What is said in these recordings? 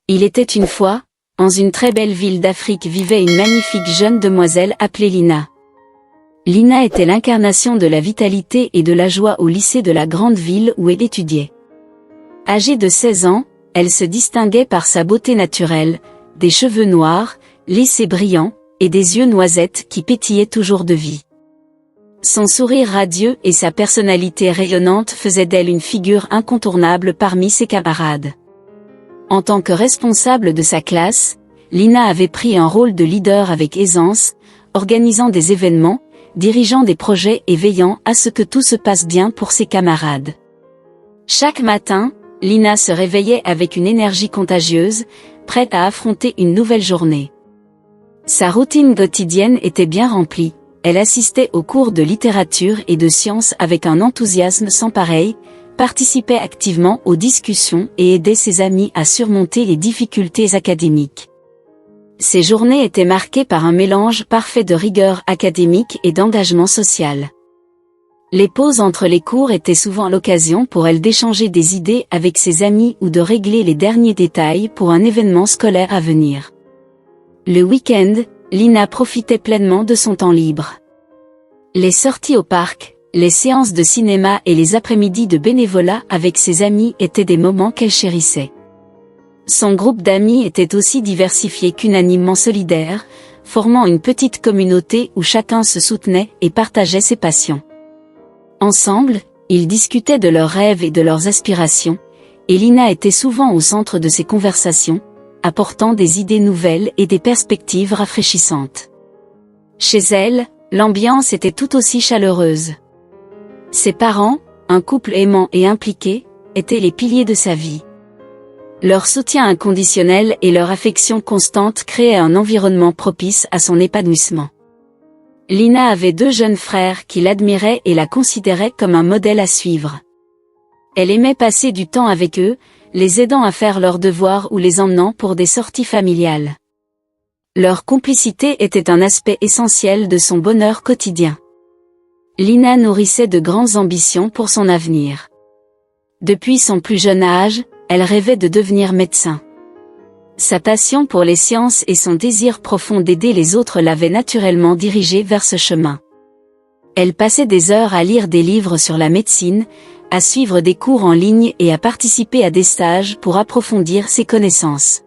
Il était une fois, dans une très belle ville d'Afrique vivait une magnifique jeune demoiselle appelée Lina. Lina était l'incarnation de la vitalité et de la joie au lycée de la grande ville où elle étudiait. Âgée de 16 ans, elle se distinguait par sa beauté naturelle, des cheveux noirs, lisses et brillants, et des yeux noisettes qui pétillaient toujours de vie. Son sourire radieux et sa personnalité rayonnante faisaient d'elle une figure incontournable parmi ses camarades. En tant que responsable de sa classe, Lina avait pris un rôle de leader avec aisance, organisant des événements, dirigeant des projets et veillant à ce que tout se passe bien pour ses camarades. Chaque matin, Lina se réveillait avec une énergie contagieuse, prête à affronter une nouvelle journée. Sa routine quotidienne était bien remplie, elle assistait aux cours de littérature et de sciences avec un enthousiasme sans pareil, participait activement aux discussions et aidait ses amis à surmonter les difficultés académiques. Ces journées étaient marquées par un mélange parfait de rigueur académique et d'engagement social. Les pauses entre les cours étaient souvent l'occasion pour elle d'échanger des idées avec ses amis ou de régler les derniers détails pour un événement scolaire à venir. Le week-end, Lina profitait pleinement de son temps libre. Les sorties au parc, les séances de cinéma et les après-midi de bénévolat avec ses amis étaient des moments qu'elle chérissait. Son groupe d'amis était aussi diversifié qu'unanimement solidaire, formant une petite communauté où chacun se soutenait et partageait ses passions. Ensemble, ils discutaient de leurs rêves et de leurs aspirations, et Lina était souvent au centre de ces conversations, apportant des idées nouvelles et des perspectives rafraîchissantes. Chez elle, l'ambiance était tout aussi chaleureuse. Ses parents, un couple aimant et impliqué, étaient les piliers de sa vie. Leur soutien inconditionnel et leur affection constante créaient un environnement propice à son épanouissement. Lina avait 2 jeunes frères qui l'admiraient et la considéraient comme un modèle à suivre. Elle aimait passer du temps avec eux, les aidant à faire leurs devoirs ou les emmenant pour des sorties familiales. Leur complicité était un aspect essentiel de son bonheur quotidien. Lina nourrissait de grandes ambitions pour son avenir. Depuis son plus jeune âge, elle rêvait de devenir médecin. Sa passion pour les sciences et son désir profond d'aider les autres l'avaient naturellement dirigée vers ce chemin. Elle passait des heures à lire des livres sur la médecine, à suivre des cours en ligne et à participer à des stages pour approfondir ses connaissances.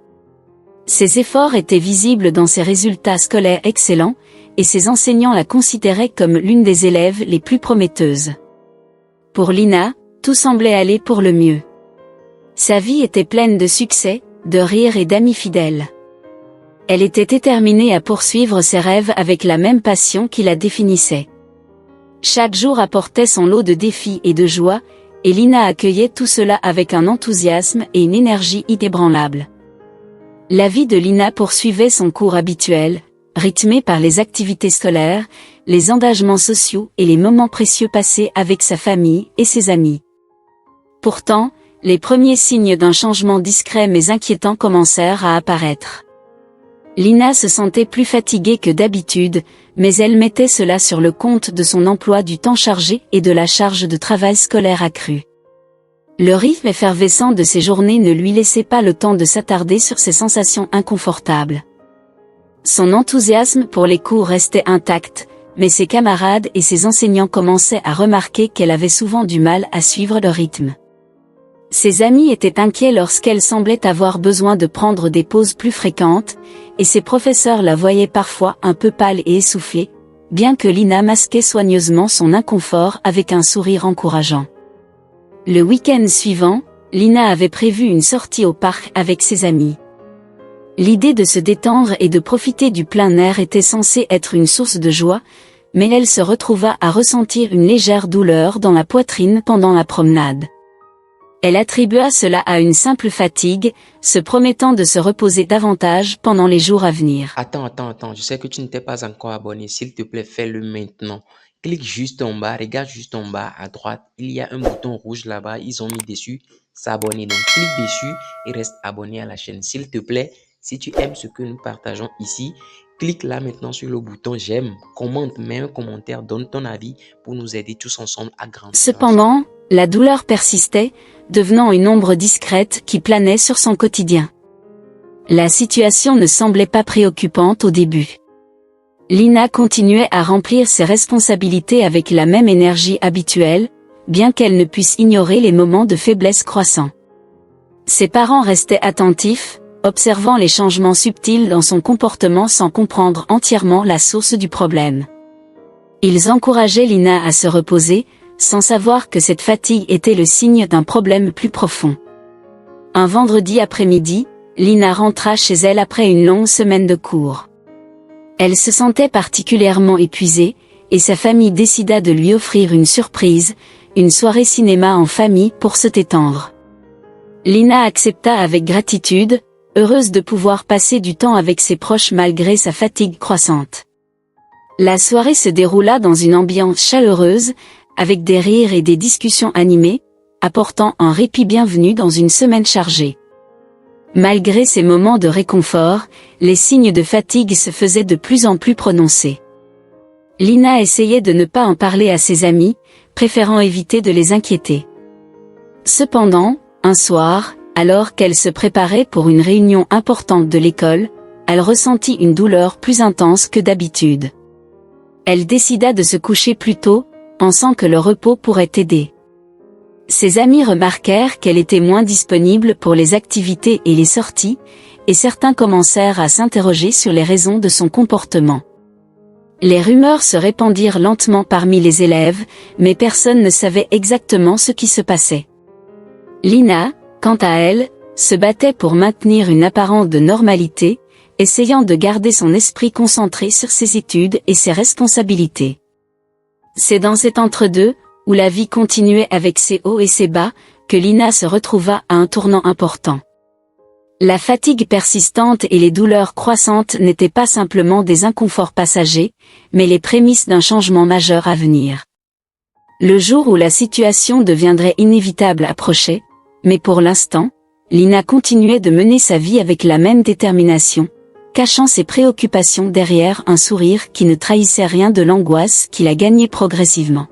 Ses efforts étaient visibles dans ses résultats scolaires excellents, et ses enseignants la considéraient comme l'une des élèves les plus prometteuses. Pour Lina, tout semblait aller pour le mieux. Sa vie était pleine de succès, de rires et d'amis fidèles. Elle était déterminée à poursuivre ses rêves avec la même passion qui la définissait. Chaque jour apportait son lot de défis et de joie, et Lina accueillait tout cela avec un enthousiasme et une énergie inébranlables. La vie de Lina poursuivait son cours habituel, rythmé par les activités scolaires, les engagements sociaux et les moments précieux passés avec sa famille et ses amis. Pourtant, les premiers signes d'un changement discret mais inquiétant commencèrent à apparaître. Lina se sentait plus fatiguée que d'habitude, mais elle mettait cela sur le compte de son emploi du temps chargé et de la charge de travail scolaire accrue. Le rythme effervescent de ses journées ne lui laissait pas le temps de s'attarder sur ses sensations inconfortables. Son enthousiasme pour les cours restait intact, mais ses camarades et ses enseignants commençaient à remarquer qu'elle avait souvent du mal à suivre le rythme. Ses amis étaient inquiets lorsqu'elle semblait avoir besoin de prendre des pauses plus fréquentes, et ses professeurs la voyaient parfois un peu pâle et essoufflée, bien que Lina masquait soigneusement son inconfort avec un sourire encourageant. Le week-end suivant, Lina avait prévu une sortie au parc avec ses amis. L'idée de se détendre et de profiter du plein air était censée être une source de joie, mais elle se retrouva à ressentir une légère douleur dans la poitrine pendant la promenade. Elle attribua cela à une simple fatigue, se promettant de se reposer davantage pendant les jours à venir. Attends, je sais que tu ne t'es pas encore abonné, s'il te plaît, fais-le maintenant. Clique juste en bas, regarde juste en bas à droite, il y a un bouton rouge là-bas, ils ont mis dessus, s'abonner. Donc clique dessus et reste abonné à la chaîne. S'il te plaît, si tu aimes ce que nous partageons ici, clique là maintenant sur le bouton j'aime, commente, mets un commentaire, donne ton avis pour nous aider tous ensemble à grandir. Cependant, la douleur persistait, devenant une ombre discrète qui planait sur son quotidien. La situation ne semblait pas préoccupante au début. Lina continuait à remplir ses responsabilités avec la même énergie habituelle, bien qu'elle ne puisse ignorer les moments de faiblesse croissants. Ses parents restaient attentifs, observant les changements subtils dans son comportement sans comprendre entièrement la source du problème. Ils encourageaient Lina à se reposer, sans savoir que cette fatigue était le signe d'un problème plus profond. Un vendredi après-midi, Lina rentra chez elle après une longue semaine de cours. Elle se sentait particulièrement épuisée, et sa famille décida de lui offrir une surprise, une soirée cinéma en famille pour se détendre. Lina accepta avec gratitude, heureuse de pouvoir passer du temps avec ses proches malgré sa fatigue croissante. La soirée se déroula dans une ambiance chaleureuse, avec des rires et des discussions animées, apportant un répit bienvenu dans une semaine chargée. Malgré ces moments de réconfort, les signes de fatigue se faisaient de plus en plus prononcés. Lina essayait de ne pas en parler à ses amis, préférant éviter de les inquiéter. Cependant, un soir, alors qu'elle se préparait pour une réunion importante de l'école, elle ressentit une douleur plus intense que d'habitude. Elle décida de se coucher plus tôt, pensant que le repos pourrait aider. Ses amis remarquèrent qu'elle était moins disponible pour les activités et les sorties, et certains commencèrent à s'interroger sur les raisons de son comportement. Les rumeurs se répandirent lentement parmi les élèves, mais personne ne savait exactement ce qui se passait. Lina, quant à elle, se battait pour maintenir une apparence de normalité, essayant de garder son esprit concentré sur ses études et ses responsabilités. C'est dans cet entre-deux, où la vie continuait avec ses hauts et ses bas, que Lina se retrouva à un tournant important. La fatigue persistante et les douleurs croissantes n'étaient pas simplement des inconforts passagers, mais les prémices d'un changement majeur à venir. Le jour où la situation deviendrait inévitable approchait, mais pour l'instant, Lina continuait de mener sa vie avec la même détermination, cachant ses préoccupations derrière un sourire qui ne trahissait rien de l'angoisse qui la gagnait progressivement.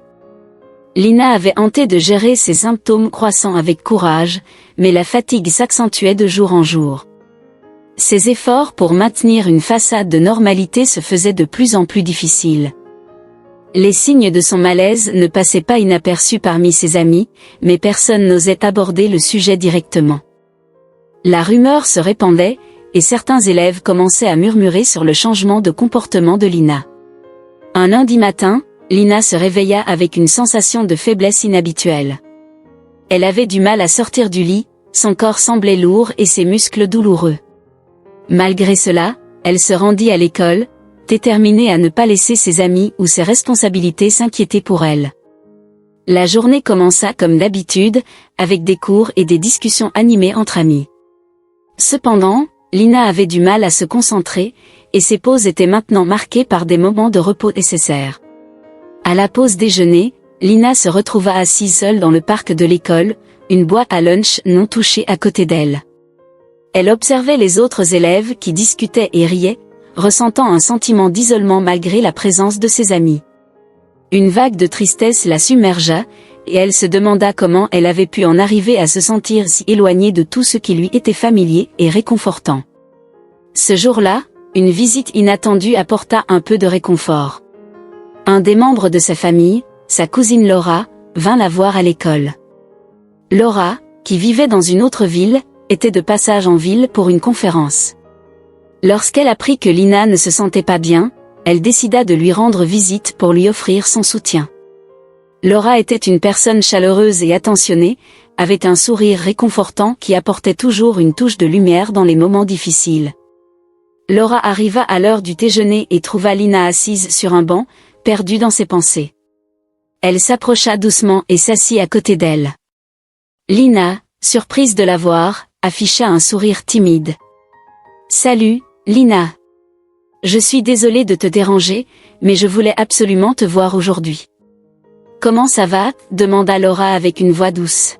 Lina avait tenté de gérer ses symptômes croissants avec courage, mais la fatigue s'accentuait de jour en jour. Ses efforts pour maintenir une façade de normalité se faisaient de plus en plus difficiles. Les signes de son malaise ne passaient pas inaperçus parmi ses amis, mais personne n'osait aborder le sujet directement. La rumeur se répandait, et certains élèves commençaient à murmurer sur le changement de comportement de Lina. Un lundi matin, Lina se réveilla avec une sensation de faiblesse inhabituelle. Elle avait du mal à sortir du lit, son corps semblait lourd et ses muscles douloureux. Malgré cela, elle se rendit à l'école, déterminée à ne pas laisser ses amis ou ses responsabilités s'inquiéter pour elle. La journée commença comme d'habitude, avec des cours et des discussions animées entre amis. Cependant, Lina avait du mal à se concentrer, et ses pauses étaient maintenant marquées par des moments de repos nécessaires. À la pause déjeuner, Lina se retrouva assise seule dans le parc de l'école, une boîte à lunch non touchée à côté d'elle. Elle observait les autres élèves qui discutaient et riaient, ressentant un sentiment d'isolement malgré la présence de ses amis. Une vague de tristesse la submergea, et elle se demanda comment elle avait pu en arriver à se sentir si éloignée de tout ce qui lui était familier et réconfortant. Ce jour-là, une visite inattendue apporta un peu de réconfort. Un des membres de sa famille, sa cousine Laura, vint la voir à l'école. Laura, qui vivait dans une autre ville, était de passage en ville pour une conférence. Lorsqu'elle apprit que Lina ne se sentait pas bien, elle décida de lui rendre visite pour lui offrir son soutien. Laura était une personne chaleureuse et attentionnée, avec un sourire réconfortant qui apportait toujours une touche de lumière dans les moments difficiles. Laura arriva à l'heure du déjeuner et trouva Lina assise sur un banc, perdue dans ses pensées. Elle s'approcha doucement et s'assit à côté d'elle. Lina, surprise de la voir, afficha un sourire timide. « Salut, Lina. Je suis désolée de te déranger, mais je voulais absolument te voir aujourd'hui. »« Comment ça va ?» demanda Laura avec une voix douce.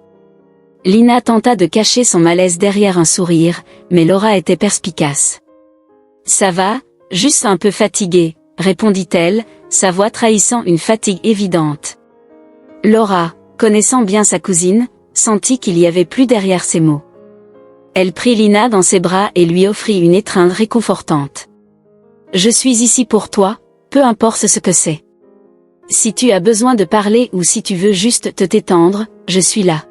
Lina tenta de cacher son malaise derrière un sourire, mais Laura était perspicace. « Ça va, juste un peu fatiguée, » répondit-elle, sa voix trahissant une fatigue évidente. Laura, connaissant bien sa cousine, sentit qu'il y avait plus derrière ces mots. Elle prit Lina dans ses bras et lui offrit une étreinte réconfortante. « Je suis ici pour toi, peu importe ce que c'est. Si tu as besoin de parler ou si tu veux juste te détendre, je suis là. »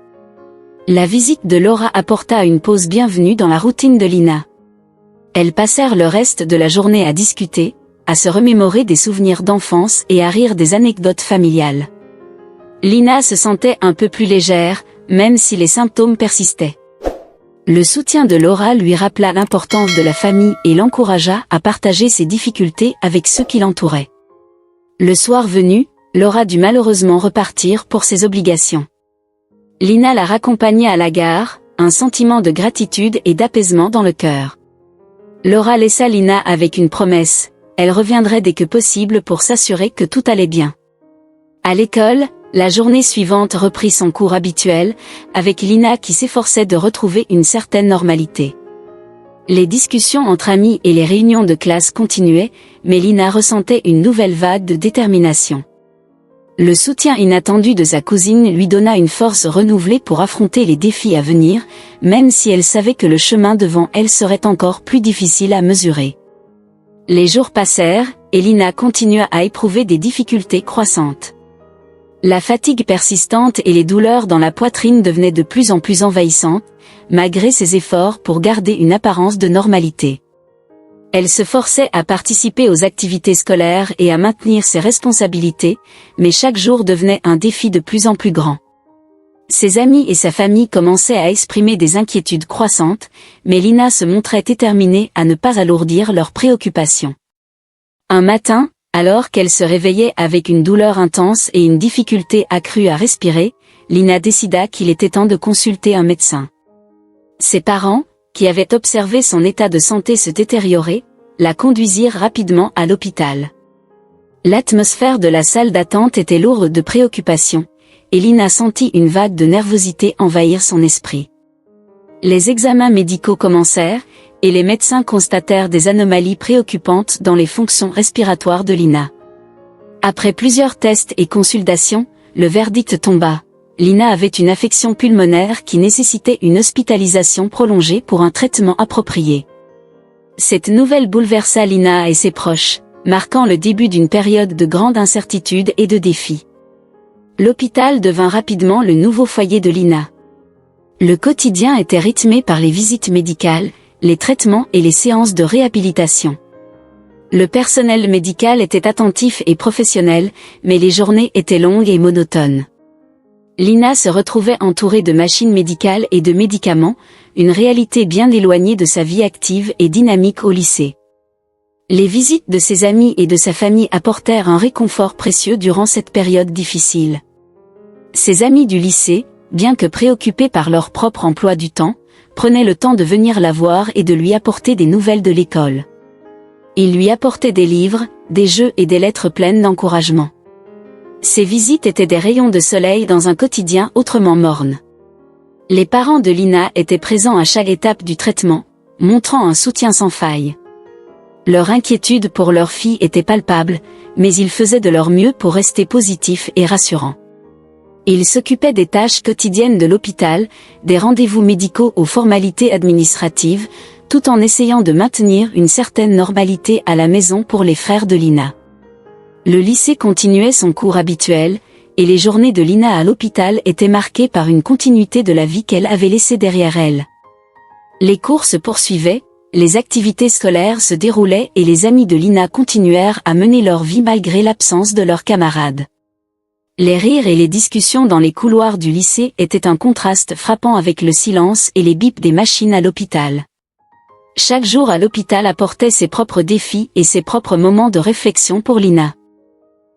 La visite de Laura apporta une pause bienvenue dans la routine de Lina. Elles passèrent le reste de la journée à discuter, à se remémorer des souvenirs d'enfance et à rire des anecdotes familiales. Lina se sentait un peu plus légère, même si les symptômes persistaient. Le soutien de Laura lui rappela l'importance de la famille et l'encouragea à partager ses difficultés avec ceux qui l'entouraient. Le soir venu, Laura dut malheureusement repartir pour ses obligations. Lina la raccompagna à la gare, un sentiment de gratitude et d'apaisement dans le cœur. Laura laissa Lina avec une promesse, elle reviendrait dès que possible pour s'assurer que tout allait bien. À l'école, la journée suivante reprit son cours habituel, avec Lina qui s'efforçait de retrouver une certaine normalité. Les discussions entre amis et les réunions de classe continuaient, mais Lina ressentait une nouvelle vague de détermination. Le soutien inattendu de sa cousine lui donna une force renouvelée pour affronter les défis à venir, même si elle savait que le chemin devant elle serait encore plus difficile à mesurer. Les jours passèrent, et Lina continua à éprouver des difficultés croissantes. La fatigue persistante et les douleurs dans la poitrine devenaient de plus en plus envahissantes, malgré ses efforts pour garder une apparence de normalité. Elle se forçait à participer aux activités scolaires et à maintenir ses responsabilités, mais chaque jour devenait un défi de plus en plus grand. Ses amis et sa famille commençaient à exprimer des inquiétudes croissantes, mais Lina se montrait déterminée à ne pas alourdir leurs préoccupations. Un matin, alors qu'elle se réveillait avec une douleur intense et une difficulté accrue à respirer, Lina décida qu'il était temps de consulter un médecin. Ses parents, qui avaient observé son état de santé se détériorer, la conduisirent rapidement à l'hôpital. L'atmosphère de la salle d'attente était lourde de préoccupations, et Lina sentit une vague de nervosité envahir son esprit. Les examens médicaux commencèrent, et les médecins constatèrent des anomalies préoccupantes dans les fonctions respiratoires de Lina. Après plusieurs tests et consultations, le verdict tomba. Lina avait une affection pulmonaire qui nécessitait une hospitalisation prolongée pour un traitement approprié. Cette nouvelle bouleversa Lina et ses proches, marquant le début d'une période de grande incertitude et de défis. L'hôpital devint rapidement le nouveau foyer de Lina. Le quotidien était rythmé par les visites médicales, les traitements et les séances de réhabilitation. Le personnel médical était attentif et professionnel, mais les journées étaient longues et monotones. Lina se retrouvait entourée de machines médicales et de médicaments, une réalité bien éloignée de sa vie active et dynamique au lycée. Les visites de ses amis et de sa famille apportèrent un réconfort précieux durant cette période difficile. Ses amis du lycée, bien que préoccupés par leur propre emploi du temps, prenaient le temps de venir la voir et de lui apporter des nouvelles de l'école. Ils lui apportaient des livres, des jeux et des lettres pleines d'encouragement. Ces visites étaient des rayons de soleil dans un quotidien autrement morne. Les parents de Lina étaient présents à chaque étape du traitement, montrant un soutien sans faille. Leur inquiétude pour leur fille était palpable, mais ils faisaient de leur mieux pour rester positifs et rassurants. Ils s'occupaient des tâches quotidiennes de l'hôpital, des rendez-vous médicaux aux formalités administratives, tout en essayant de maintenir une certaine normalité à la maison pour les frères de Lina. Le lycée continuait son cours habituel, et les journées de Lina à l'hôpital étaient marquées par une continuité de la vie qu'elle avait laissée derrière elle. Les cours se poursuivaient, les activités scolaires se déroulaient et les amis de Lina continuèrent à mener leur vie malgré l'absence de leurs camarades. Les rires et les discussions dans les couloirs du lycée étaient un contraste frappant avec le silence et les bips des machines à l'hôpital. Chaque jour à l'hôpital apportait ses propres défis et ses propres moments de réflexion pour Lina.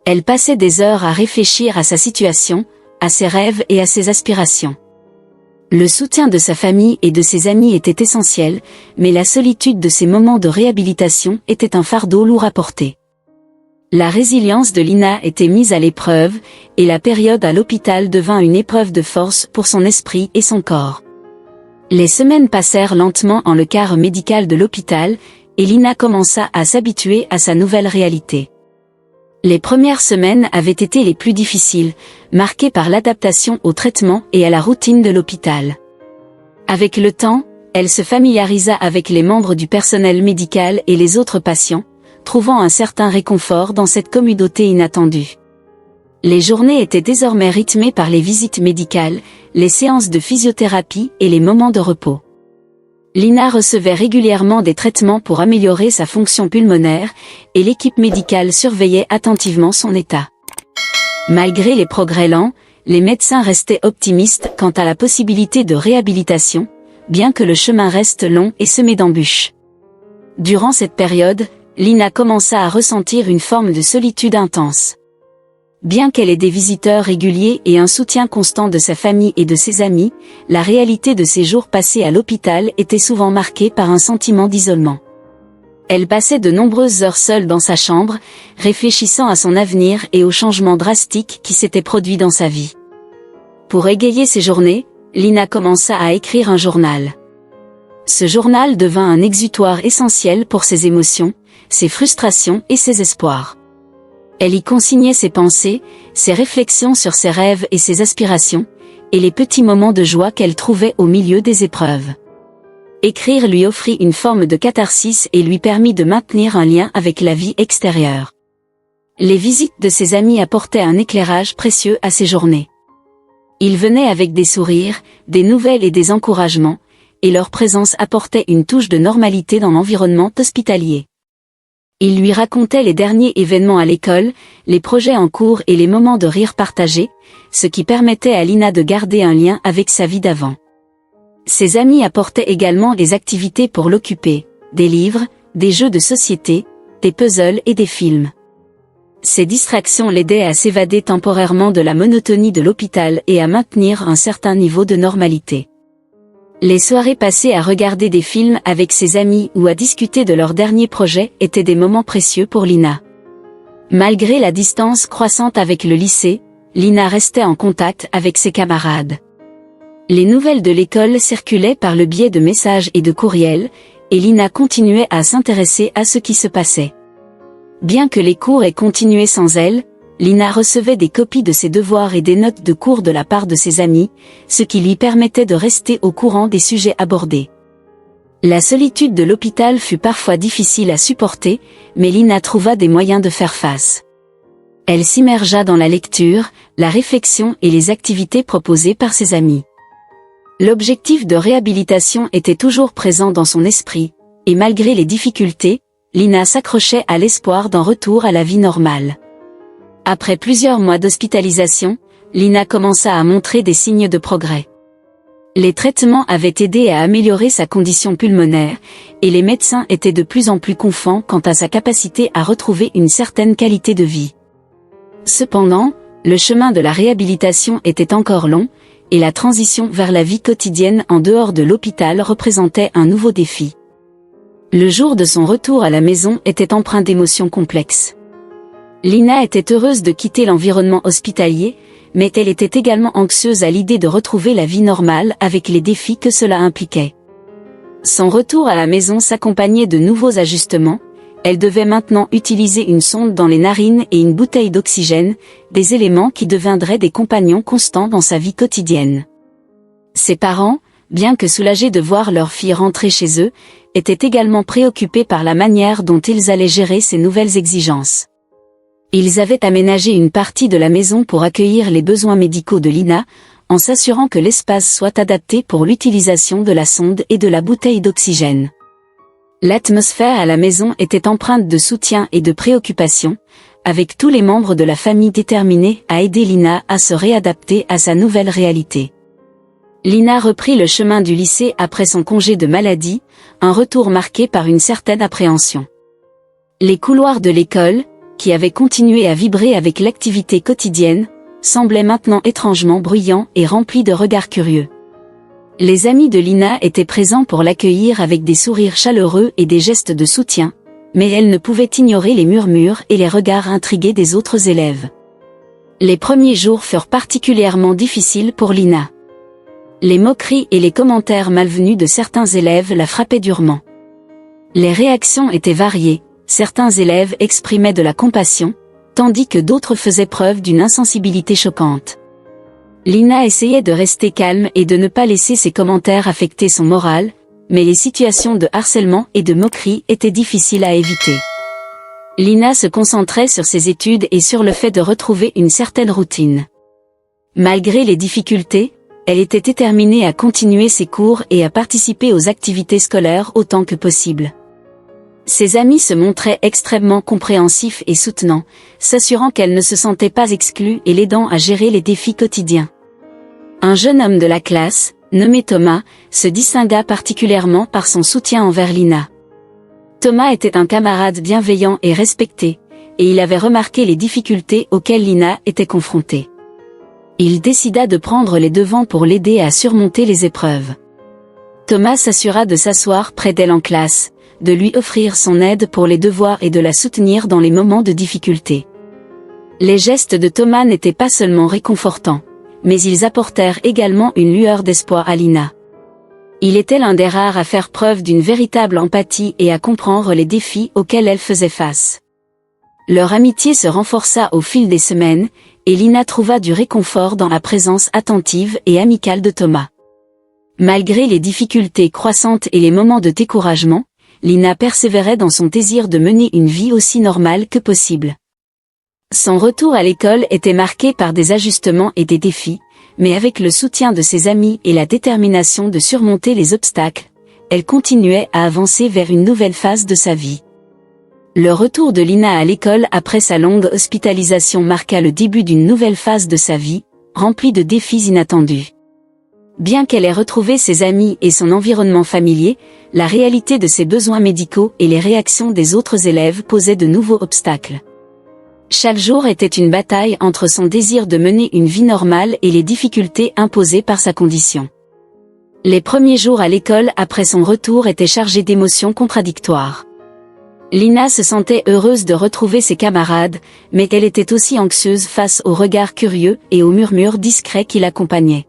Elle passait des heures à réfléchir à sa situation, à ses rêves et à ses aspirations. Le soutien de sa famille et de ses amis était essentiel, mais la solitude de ces moments de réhabilitation était un fardeau lourd à porter. La résilience de Lina était mise à l'épreuve, et la période à l'hôpital devint une épreuve de force pour son esprit et son corps. Les semaines passèrent lentement en le quart médical de l'hôpital, et Lina commença à s'habituer à sa nouvelle réalité. Les premières semaines avaient été les plus difficiles, marquées par l'adaptation au traitement et à la routine de l'hôpital. Avec le temps, Elle se familiarisa avec les membres du personnel médical et les autres patients, trouvant un certain réconfort dans cette communauté inattendue. Les journées étaient désormais rythmées par les visites médicales, les séances de physiothérapie et les moments de repos. Lina recevait régulièrement des traitements pour améliorer sa fonction pulmonaire, et l'équipe médicale surveillait attentivement son état. Malgré les progrès lents, les médecins restaient optimistes quant à la possibilité de réhabilitation, bien que le chemin reste long et semé d'embûches. Durant cette période, Lina commença à ressentir une forme de solitude intense. Bien qu'elle ait des visiteurs réguliers et un soutien constant de sa famille et de ses amis, la réalité de ses jours passés à l'hôpital était souvent marquée par un sentiment d'isolement. Elle passait de nombreuses heures seule dans sa chambre, réfléchissant à son avenir et aux changements drastiques qui s'étaient produits dans sa vie. Pour égayer ses journées, Lina commença à écrire un journal. Ce journal devint un exutoire essentiel pour ses émotions, ses frustrations et ses espoirs. Elle y consignait ses pensées, ses réflexions sur ses rêves et ses aspirations, et les petits moments de joie qu'elle trouvait au milieu des épreuves. Écrire lui offrit une forme de catharsis et lui permit de maintenir un lien avec la vie extérieure. Les visites de ses amis apportaient un éclairage précieux à ses journées. Ils venaient avec des sourires, des nouvelles et des encouragements, et leur présence apportait une touche de normalité dans l'environnement hospitalier. Ils lui racontaient les derniers événements à l'école, les projets en cours et les moments de rire partagés, ce qui permettait à Lina de garder un lien avec sa vie d'avant. Ses amis apportaient également des activités pour l'occuper, des livres, des jeux de société, des puzzles et des films. Ces distractions l'aidaient à s'évader temporairement de la monotonie de l'hôpital et à maintenir un certain niveau de normalité. Les soirées passées à regarder des films avec ses amis ou à discuter de leurs derniers projets étaient des moments précieux pour Lina. Malgré la distance croissante avec le lycée, Lina restait en contact avec ses camarades. Les nouvelles de l'école circulaient par le biais de messages et de courriels, et Lina continuait à s'intéresser à ce qui se passait. Bien que les cours aient continué sans elle, Lina recevait des copies de ses devoirs et des notes de cours de la part de ses amis, ce qui lui permettait de rester au courant des sujets abordés. La solitude de l'hôpital fut parfois difficile à supporter, mais Lina trouva des moyens de faire face. Elle s'immergea dans la lecture, la réflexion et les activités proposées par ses amis. L'objectif de réhabilitation était toujours présent dans son esprit, et malgré les difficultés, Lina s'accrochait à l'espoir d'un retour à la vie normale. Après plusieurs mois d'hospitalisation, Lina commença à montrer des signes de progrès. Les traitements avaient aidé à améliorer sa condition pulmonaire, et les médecins étaient de plus en plus confiants quant à sa capacité à retrouver une certaine qualité de vie. Cependant, le chemin de la réhabilitation était encore long, et la transition vers la vie quotidienne en dehors de l'hôpital représentait un nouveau défi. Le jour de son retour à la maison était empreint d'émotions complexes. Lina était heureuse de quitter l'environnement hospitalier, mais elle était également anxieuse à l'idée de retrouver la vie normale avec les défis que cela impliquait. Son retour à la maison s'accompagnait de nouveaux ajustements, elle devait maintenant utiliser une sonde dans les narines et une bouteille d'oxygène, des éléments qui deviendraient des compagnons constants dans sa vie quotidienne. Ses parents, bien que soulagés de voir leur fille rentrer chez eux, étaient également préoccupés par la manière dont ils allaient gérer ces nouvelles exigences. Ils avaient aménagé une partie de la maison pour accueillir les besoins médicaux de Lina, en s'assurant que l'espace soit adapté pour l'utilisation de la sonde et de la bouteille d'oxygène. L'atmosphère à la maison était empreinte de soutien et de préoccupation, avec tous les membres de la famille déterminés à aider Lina à se réadapter à sa nouvelle réalité. Lina reprit le chemin du lycée après son congé de maladie, un retour marqué par une certaine appréhension. Les couloirs de l'école, qui avaient continué à vibrer avec l'activité quotidienne, semblaient maintenant étrangement bruyants et remplis de regards curieux. Les amis de Lina étaient présents pour l'accueillir avec des sourires chaleureux et des gestes de soutien, mais elle ne pouvait ignorer les murmures et les regards intrigués des autres élèves. Les premiers jours furent particulièrement difficiles pour Lina. Les moqueries et les commentaires malvenus de certains élèves la frappaient durement. Les réactions étaient variées, certains élèves exprimaient de la compassion, tandis que d'autres faisaient preuve d'une insensibilité choquante. Lina essayait de rester calme et de ne pas laisser ses commentaires affecter son moral, mais les situations de harcèlement et de moquerie étaient difficiles à éviter. Lina se concentrait sur ses études et sur le fait de retrouver une certaine routine. Malgré les difficultés, elle était déterminée à continuer ses cours et à participer aux activités scolaires autant que possible. Ses amis se montraient extrêmement compréhensifs et soutenants, s'assurant qu'elle ne se sentait pas exclue et l'aidant à gérer les défis quotidiens. Un jeune homme de la classe, nommé Thomas, se distingua particulièrement par son soutien envers Lina. Thomas était un camarade bienveillant et respecté, et il avait remarqué les difficultés auxquelles Lina était confrontée. Il décida de prendre les devants pour l'aider à surmonter les épreuves. Thomas s'assura de s'asseoir près d'elle en classe, de lui offrir son aide pour les devoirs et de la soutenir dans les moments de difficulté. Les gestes de Thomas n'étaient pas seulement réconfortants, mais ils apportèrent également une lueur d'espoir à Lina. Il était l'un des rares à faire preuve d'une véritable empathie et à comprendre les défis auxquels elle faisait face. Leur amitié se renforça au fil des semaines, et Lina trouva du réconfort dans la présence attentive et amicale de Thomas. Malgré les difficultés croissantes et les moments de découragement, Lina persévérait dans son désir de mener une vie aussi normale que possible. Son retour à l'école était marqué par des ajustements et des défis, mais avec le soutien de ses amis et la détermination de surmonter les obstacles, elle continuait à avancer vers une nouvelle phase de sa vie. Le retour de Lina à l'école après sa longue hospitalisation marqua le début d'une nouvelle phase de sa vie, remplie de défis inattendus. Bien qu'elle ait retrouvé ses amis et son environnement familier, la réalité de ses besoins médicaux et les réactions des autres élèves posaient de nouveaux obstacles. Chaque jour était une bataille entre son désir de mener une vie normale et les difficultés imposées par sa condition. Les premiers jours à l'école après son retour étaient chargés d'émotions contradictoires. Lina se sentait heureuse de retrouver ses camarades, mais elle était aussi anxieuse face aux regards curieux et aux murmures discrets qui l'accompagnaient.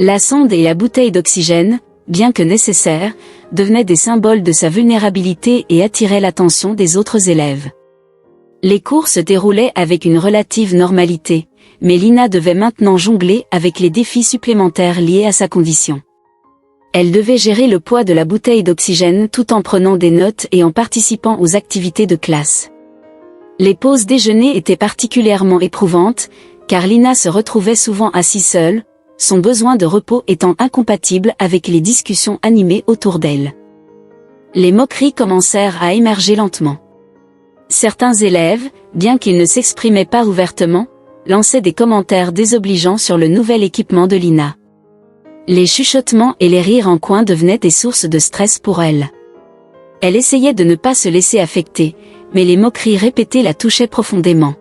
La sonde et la bouteille d'oxygène, bien que nécessaires, devenaient des symboles de sa vulnérabilité et attiraient l'attention des autres élèves. Les cours se déroulaient avec une relative normalité, mais Lina devait maintenant jongler avec les défis supplémentaires liés à sa condition. Elle devait gérer le poids de la bouteille d'oxygène tout en prenant des notes et en participant aux activités de classe. Les pauses déjeuner étaient particulièrement éprouvantes, car Lina se retrouvait souvent assise seule, son besoin de repos étant incompatible avec les discussions animées autour d'elle. Les moqueries commencèrent à émerger lentement. Certains élèves, bien qu'ils ne s'exprimaient pas ouvertement, lançaient des commentaires désobligeants sur le nouvel équipement de Lina. Les chuchotements et les rires en coin devenaient des sources de stress pour elle. Elle essayait de ne pas se laisser affecter, mais les moqueries répétées la touchaient profondément.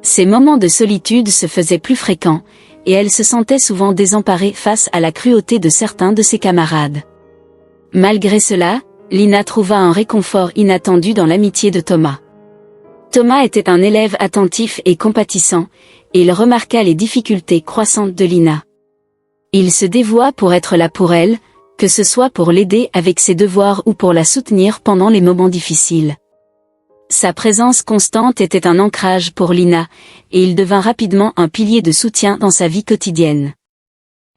Ces moments de solitude se faisaient plus fréquents, et elle se sentait souvent désemparée face à la cruauté de certains de ses camarades. Malgré cela, Lina trouva un réconfort inattendu dans l'amitié de Thomas. Thomas était un élève attentif et compatissant, et il remarqua les difficultés croissantes de Lina. Il se dévoua pour être là pour elle, que ce soit pour l'aider avec ses devoirs ou pour la soutenir pendant les moments difficiles. Sa présence constante était un ancrage pour Lina, et il devint rapidement un pilier de soutien dans sa vie quotidienne.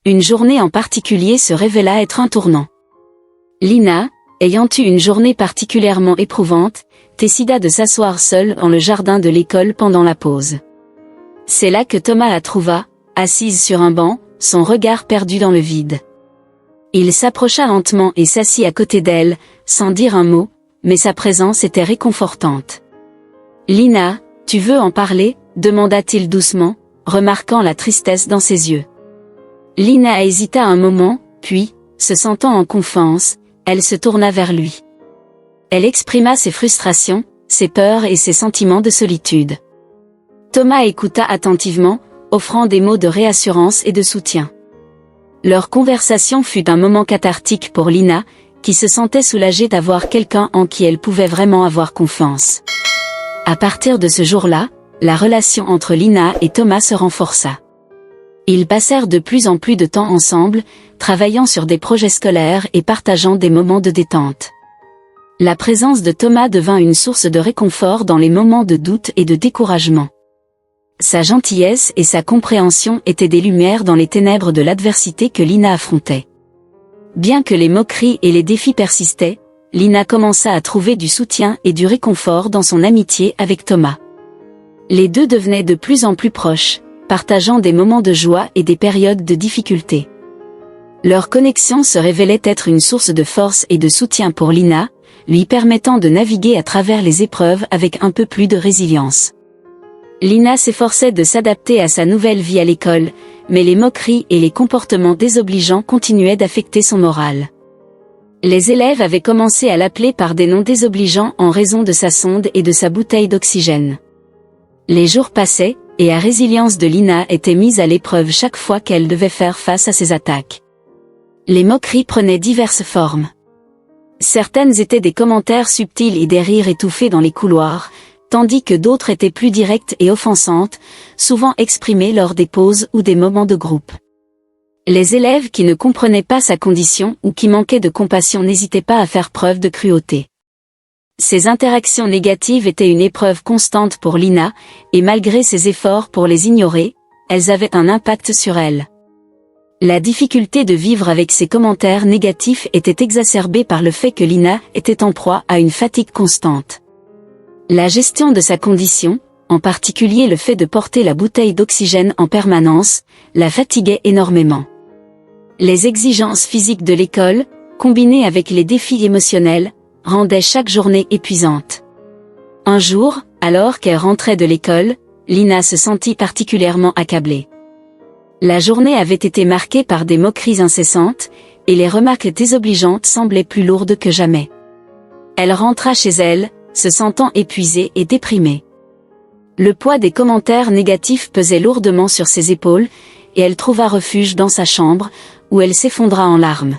Une journée en particulier se révéla être un tournant. Lina, ayant eu une journée particulièrement éprouvante, décida de s'asseoir seule dans le jardin de l'école pendant la pause. C'est là que Thomas la trouva, assise sur un banc, son regard perdu dans le vide. Il s'approcha lentement et s'assit à côté d'elle, sans dire un mot, mais sa présence était réconfortante. « Lina, tu veux en parler ?» demanda-t-il doucement, remarquant la tristesse dans ses yeux. Lina hésita un moment, puis, se sentant en confiance, elle se tourna vers lui. Elle exprima ses frustrations, ses peurs et ses sentiments de solitude. Thomas écouta attentivement, offrant des mots de réassurance et de soutien. Leur conversation fut un moment cathartique pour Lina, qui se sentait soulagée d'avoir quelqu'un en qui elle pouvait vraiment avoir confiance. À partir de ce jour-là, la relation entre Lina et Thomas se renforça. Ils passèrent de plus en plus de temps ensemble, travaillant sur des projets scolaires et partageant des moments de détente. La présence de Thomas devint une source de réconfort dans les moments de doute et de découragement. Sa gentillesse et sa compréhension étaient des lumières dans les ténèbres de l'adversité que Lina affrontait. Bien que les moqueries et les défis persistaient, Lina commença à trouver du soutien et du réconfort dans son amitié avec Thomas. Les deux devenaient de plus en plus proches, partageant des moments de joie et des périodes de difficulté. Leur connexion se révélait être une source de force et de soutien pour Lina, lui permettant de naviguer à travers les épreuves avec un peu plus de résilience. Lina s'efforçait de s'adapter à sa nouvelle vie à l'école, mais les moqueries et les comportements désobligeants continuaient d'affecter son moral. Les élèves avaient commencé à l'appeler par des noms désobligeants en raison de sa sonde et de sa bouteille d'oxygène. Les jours passaient, et la résilience de Lina était mise à l'épreuve chaque fois qu'elle devait faire face à ces attaques. Les moqueries prenaient diverses formes. Certaines étaient des commentaires subtils et des rires étouffés dans les couloirs, tandis que d'autres étaient plus directes et offensantes, souvent exprimées lors des pauses ou des moments de groupe. Les élèves qui ne comprenaient pas sa condition ou qui manquaient de compassion n'hésitaient pas à faire preuve de cruauté. Ces interactions négatives étaient une épreuve constante pour Lina, et malgré ses efforts pour les ignorer, elles avaient un impact sur elle. La difficulté de vivre avec ces commentaires négatifs était exacerbée par le fait que Lina était en proie à une fatigue constante. La gestion de sa condition, en particulier le fait de porter la bouteille d'oxygène en permanence, la fatiguait énormément. Les exigences physiques de l'école, combinées avec les défis émotionnels, rendaient chaque journée épuisante. Un jour, alors qu'elle rentrait de l'école, Lina se sentit particulièrement accablée. La journée avait été marquée par des moqueries incessantes, et les remarques désobligeantes semblaient plus lourdes que jamais. Elle rentra chez elle, se sentant épuisée et déprimée. Le poids des commentaires négatifs pesait lourdement sur ses épaules, et elle trouva refuge dans sa chambre, où elle s'effondra en larmes.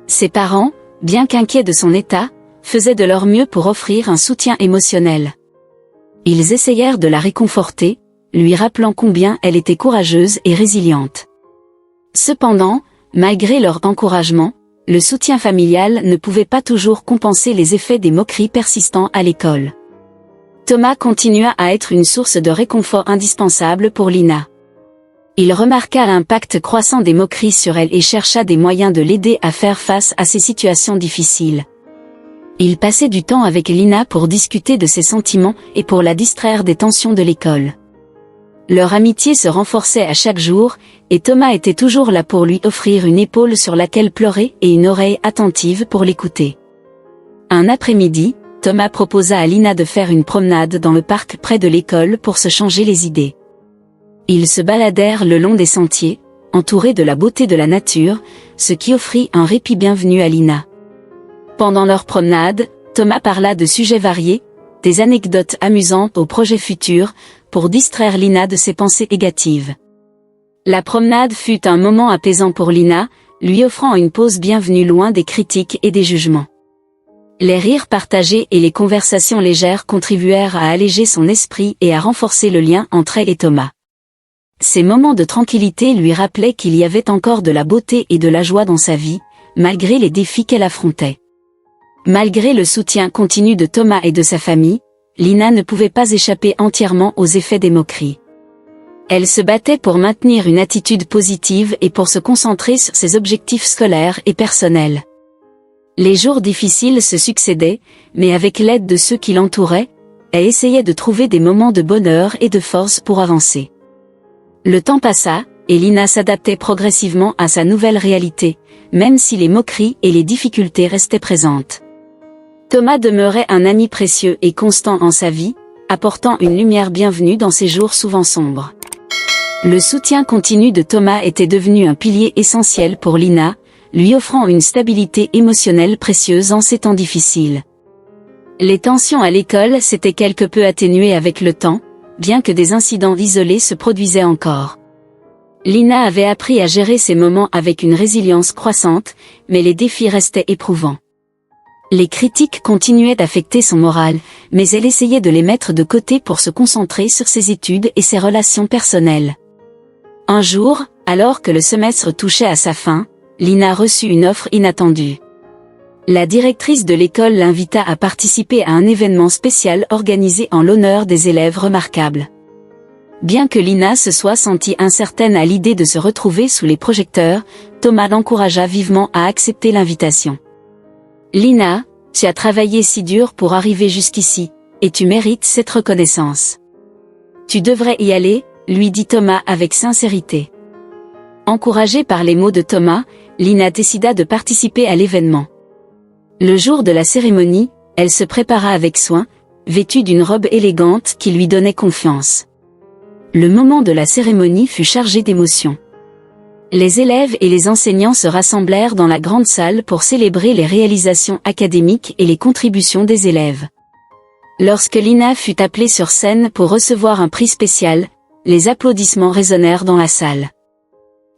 Ses parents, bien qu'inquiets de son état, faisaient de leur mieux pour offrir un soutien émotionnel. Ils essayèrent de la réconforter, lui rappelant combien elle était courageuse et résiliente. Cependant, malgré leur encouragement, le soutien familial ne pouvait pas toujours compenser les effets des moqueries persistants à l'école. Thomas continua à être une source de réconfort indispensable pour Lina. Il remarqua l'impact croissant des moqueries sur elle et chercha des moyens de l'aider à faire face à ces situations difficiles. Il passait du temps avec Lina pour discuter de ses sentiments et pour la distraire des tensions de l'école. Leur amitié se renforçait à chaque jour, et Thomas était toujours là pour lui offrir une épaule sur laquelle pleurer et une oreille attentive pour l'écouter. Un après-midi, Thomas proposa à Lina de faire une promenade dans le parc près de l'école pour se changer les idées. Ils se baladèrent le long des sentiers, entourés de la beauté de la nature, ce qui offrit un répit bienvenu à Lina. Pendant leur promenade, Thomas parla de sujets variés, des anecdotes amusantes aux projets futurs, pour distraire Lina de ses pensées négatives. La promenade fut un moment apaisant pour Lina, lui offrant une pause bienvenue loin des critiques et des jugements. Les rires partagés et les conversations légères contribuèrent à alléger son esprit et à renforcer le lien entre elle et Thomas. Ces moments de tranquillité lui rappelaient qu'il y avait encore de la beauté et de la joie dans sa vie, malgré les défis qu'elle affrontait. Malgré le soutien continu de Thomas et de sa famille, Lina ne pouvait pas échapper entièrement aux effets des moqueries. Elle se battait pour maintenir une attitude positive et pour se concentrer sur ses objectifs scolaires et personnels. Les jours difficiles se succédaient, mais avec l'aide de ceux qui l'entouraient, elle essayait de trouver des moments de bonheur et de force pour avancer. Le temps passa, et Lina s'adaptait progressivement à sa nouvelle réalité, même si les moqueries et les difficultés restaient présentes. Thomas demeurait un ami précieux et constant en sa vie, apportant une lumière bienvenue dans ces jours souvent sombres. Le soutien continu de Thomas était devenu un pilier essentiel pour Lina, lui offrant une stabilité émotionnelle précieuse en ces temps difficiles. Les tensions à l'école s'étaient quelque peu atténuées avec le temps, bien que des incidents isolés se produisaient encore. Lina avait appris à gérer ces moments avec une résilience croissante, mais les défis restaient éprouvants. Les critiques continuaient d'affecter son moral, mais elle essayait de les mettre de côté pour se concentrer sur ses études et ses relations personnelles. Un jour, alors que le semestre touchait à sa fin, Lina reçut une offre inattendue. La directrice de l'école l'invita à participer à un événement spécial organisé en l'honneur des élèves remarquables. Bien que Lina se soit sentie incertaine à l'idée de se retrouver sous les projecteurs, Thomas l'encouragea vivement à accepter l'invitation. Lina, tu as travaillé si dur pour arriver jusqu'ici, et tu mérites cette reconnaissance. Tu devrais y aller, lui dit Thomas avec sincérité. Encouragée par les mots de Thomas, Lina décida de participer à l'événement. Le jour de la cérémonie, elle se prépara avec soin, vêtue d'une robe élégante qui lui donnait confiance. Le moment de la cérémonie fut chargé d'émotions. Les élèves et les enseignants se rassemblèrent dans la grande salle pour célébrer les réalisations académiques et les contributions des élèves. Lorsque Lina fut appelée sur scène pour recevoir un prix spécial, les applaudissements résonnèrent dans la salle.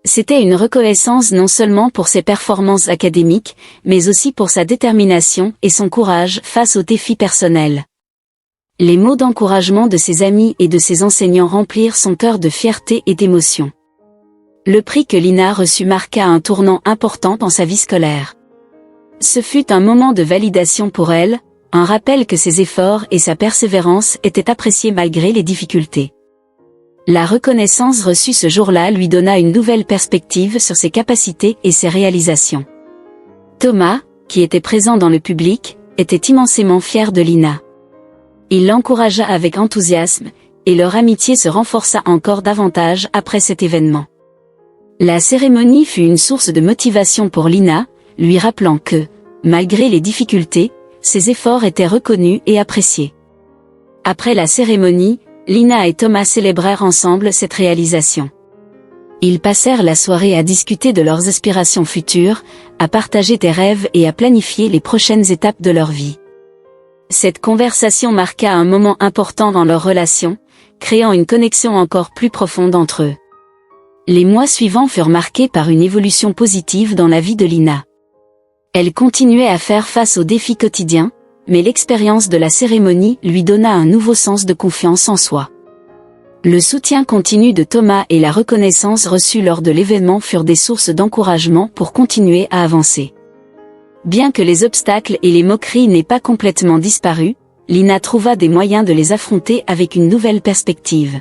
C'était une reconnaissance non seulement pour ses performances académiques, mais aussi pour sa détermination et son courage face aux défis personnels. Les mots d'encouragement de ses amis et de ses enseignants remplirent son cœur de fierté et d'émotion. Le prix que Lina reçut marqua un tournant important dans sa vie scolaire. Ce fut un moment de validation pour elle, un rappel que ses efforts et sa persévérance étaient appréciés malgré les difficultés. La reconnaissance reçue ce jour-là lui donna une nouvelle perspective sur ses capacités et ses réalisations. Thomas, qui était présent dans le public, était immensément fier de Lina. Il l'encouragea avec enthousiasme, et leur amitié se renforça encore davantage après cet événement. La cérémonie fut une source de motivation pour Lina, lui rappelant que, malgré les difficultés, ses efforts étaient reconnus et appréciés. Après la cérémonie, Lina et Thomas célébrèrent ensemble cette réalisation. Ils passèrent la soirée à discuter de leurs aspirations futures, à partager des rêves et à planifier les prochaines étapes de leur vie. Cette conversation marqua un moment important dans leur relation, créant une connexion encore plus profonde entre eux. Les mois suivants furent marqués par une évolution positive dans la vie de Lina. Elle continuait à faire face aux défis quotidiens, mais l'expérience de la cérémonie lui donna un nouveau sens de confiance en soi. Le soutien continu de Thomas et la reconnaissance reçue lors de l'événement furent des sources d'encouragement pour continuer à avancer. Bien que les obstacles et les moqueries n'aient pas complètement disparu, Lina trouva des moyens de les affronter avec une nouvelle perspective.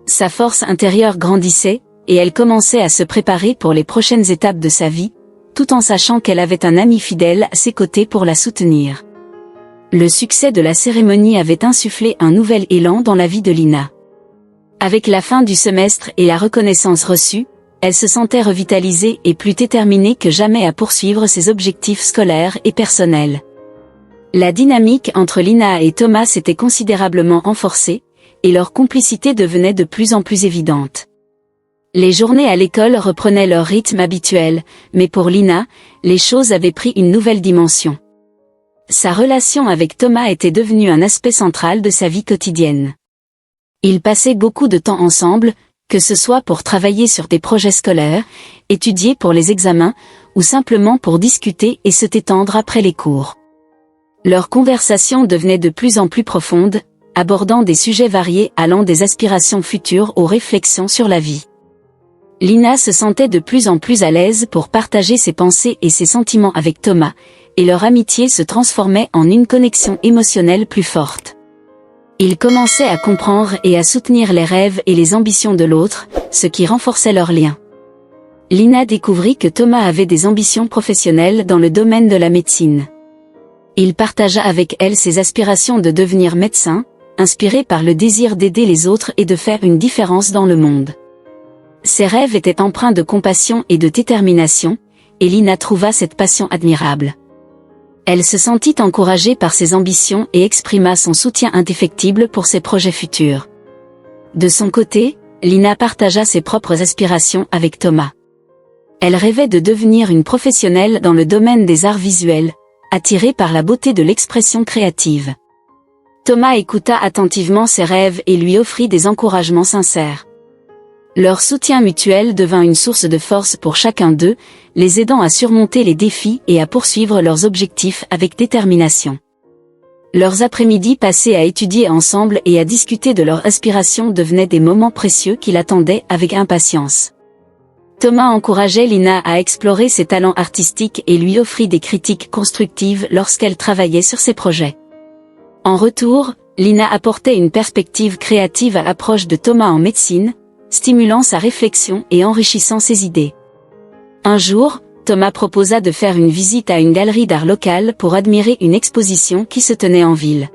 Sa force intérieure grandissait, et elle commençait à se préparer pour les prochaines étapes de sa vie, tout en sachant qu'elle avait un ami fidèle à ses côtés pour la soutenir. Le succès de la cérémonie avait insufflé un nouvel élan dans la vie de Lina. Avec la fin du semestre et la reconnaissance reçue, elle se sentait revitalisée et plus déterminée que jamais à poursuivre ses objectifs scolaires et personnels. La dynamique entre Lina et Thomas s'était considérablement renforcée, et leur complicité devenait de plus en plus évidente. Les journées à l'école reprenaient leur rythme habituel, mais pour Lina, les choses avaient pris une nouvelle dimension. Sa relation avec Thomas était devenue un aspect central de sa vie quotidienne. Ils passaient beaucoup de temps ensemble, que ce soit pour travailler sur des projets scolaires, étudier pour les examens, ou simplement pour discuter et se détendre après les cours. Leurs conversations devenaient de plus en plus profondes, abordant des sujets variés allant des aspirations futures aux réflexions sur la vie. Lina se sentait de plus en plus à l'aise pour partager ses pensées et ses sentiments avec Thomas, et leur amitié se transformait en une connexion émotionnelle plus forte. Ils commençaient à comprendre et à soutenir les rêves et les ambitions de l'autre, ce qui renforçait leur lien. Lina découvrit que Thomas avait des ambitions professionnelles dans le domaine de la médecine. Il partagea avec elle ses aspirations de devenir médecin, inspiré par le désir d'aider les autres et de faire une différence dans le monde. Ses rêves étaient empreints de compassion et de détermination, et Lina trouva cette passion admirable. Elle se sentit encouragée par ses ambitions et exprima son soutien indéfectible pour ses projets futurs. De son côté, Lina partagea ses propres aspirations avec Thomas. Elle rêvait de devenir une professionnelle dans le domaine des arts visuels, attirée par la beauté de l'expression créative. Thomas écouta attentivement ses rêves et lui offrit des encouragements sincères. Leur soutien mutuel devint une source de force pour chacun d'eux, les aidant à surmonter les défis et à poursuivre leurs objectifs avec détermination. Leurs après-midi passés à étudier ensemble et à discuter de leurs aspirations devenaient des moments précieux qu'il attendait avec impatience. Thomas encourageait Lina à explorer ses talents artistiques et lui offrit des critiques constructives lorsqu'elle travaillait sur ses projets. En retour, Lina apportait une perspective créative à l'approche de Thomas en médecine, stimulant sa réflexion et enrichissant ses idées. Un jour, Thomas proposa de faire une visite à une galerie d'art locale pour admirer une exposition qui se tenait en ville.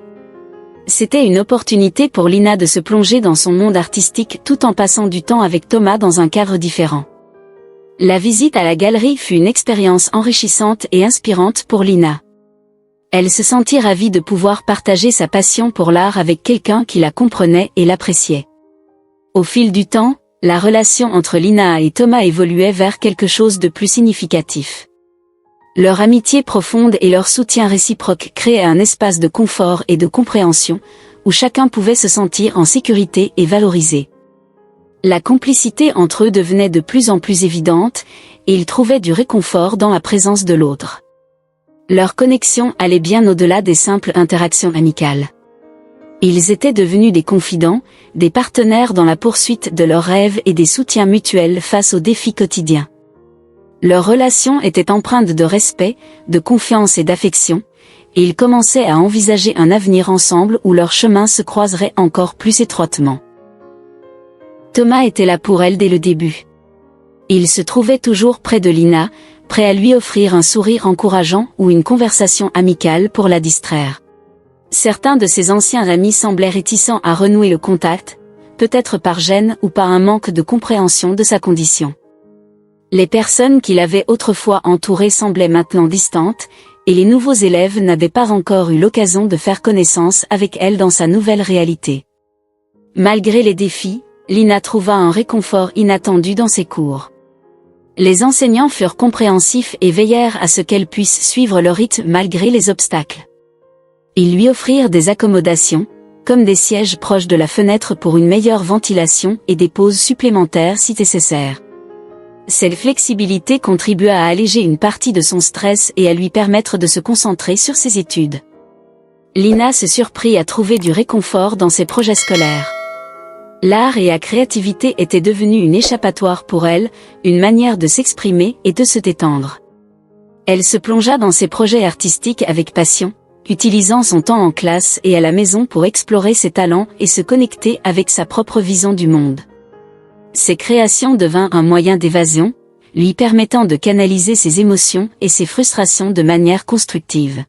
C'était une opportunité pour Lina de se plonger dans son monde artistique tout en passant du temps avec Thomas dans un cadre différent. La visite à la galerie fut une expérience enrichissante et inspirante pour Lina. Elle se sentit ravie de pouvoir partager sa passion pour l'art avec quelqu'un qui la comprenait et l'appréciait. Au fil du temps, la relation entre Lina et Thomas évoluait vers quelque chose de plus significatif. Leur amitié profonde et leur soutien réciproque créaient un espace de confort et de compréhension, où chacun pouvait se sentir en sécurité et valorisé. La complicité entre eux devenait de plus en plus évidente, et ils trouvaient du réconfort dans la présence de l'autre. Leur connexion allait bien au-delà des simples interactions amicales. Ils étaient devenus des confidents, des partenaires dans la poursuite de leurs rêves et des soutiens mutuels face aux défis quotidiens. Leur relation était empreinte de respect, de confiance et d'affection, et ils commençaient à envisager un avenir ensemble où leurs chemins se croiseraient encore plus étroitement. Thomas était là pour elle dès le début. Il se trouvait toujours près de Lina, prêt à lui offrir un sourire encourageant ou une conversation amicale pour la distraire. Certains de ses anciens amis semblaient réticents à renouer le contact, peut-être par gêne ou par un manque de compréhension de sa condition. Les personnes qui l'avaient autrefois entourée semblaient maintenant distantes, et les nouveaux élèves n'avaient pas encore eu l'occasion de faire connaissance avec elle dans sa nouvelle réalité. Malgré les défis, Lina trouva un réconfort inattendu dans ses cours. Les enseignants furent compréhensifs et veillèrent à ce qu'elle puisse suivre leur rythme malgré les obstacles. Ils lui offrirent des accommodations, comme des sièges proches de la fenêtre pour une meilleure ventilation et des pauses supplémentaires si nécessaire. Cette flexibilité contribua à alléger une partie de son stress et à lui permettre de se concentrer sur ses études. Lina se surprit à trouver du réconfort dans ses projets scolaires. L'art et la créativité étaient devenus une échappatoire pour elle, une manière de s'exprimer et de se détendre. Elle se plongea dans ses projets artistiques avec passion, utilisant son temps en classe et à la maison pour explorer ses talents et se connecter avec sa propre vision du monde. Ses créations devinrent un moyen d'évasion, lui permettant de canaliser ses émotions et ses frustrations de manière constructive.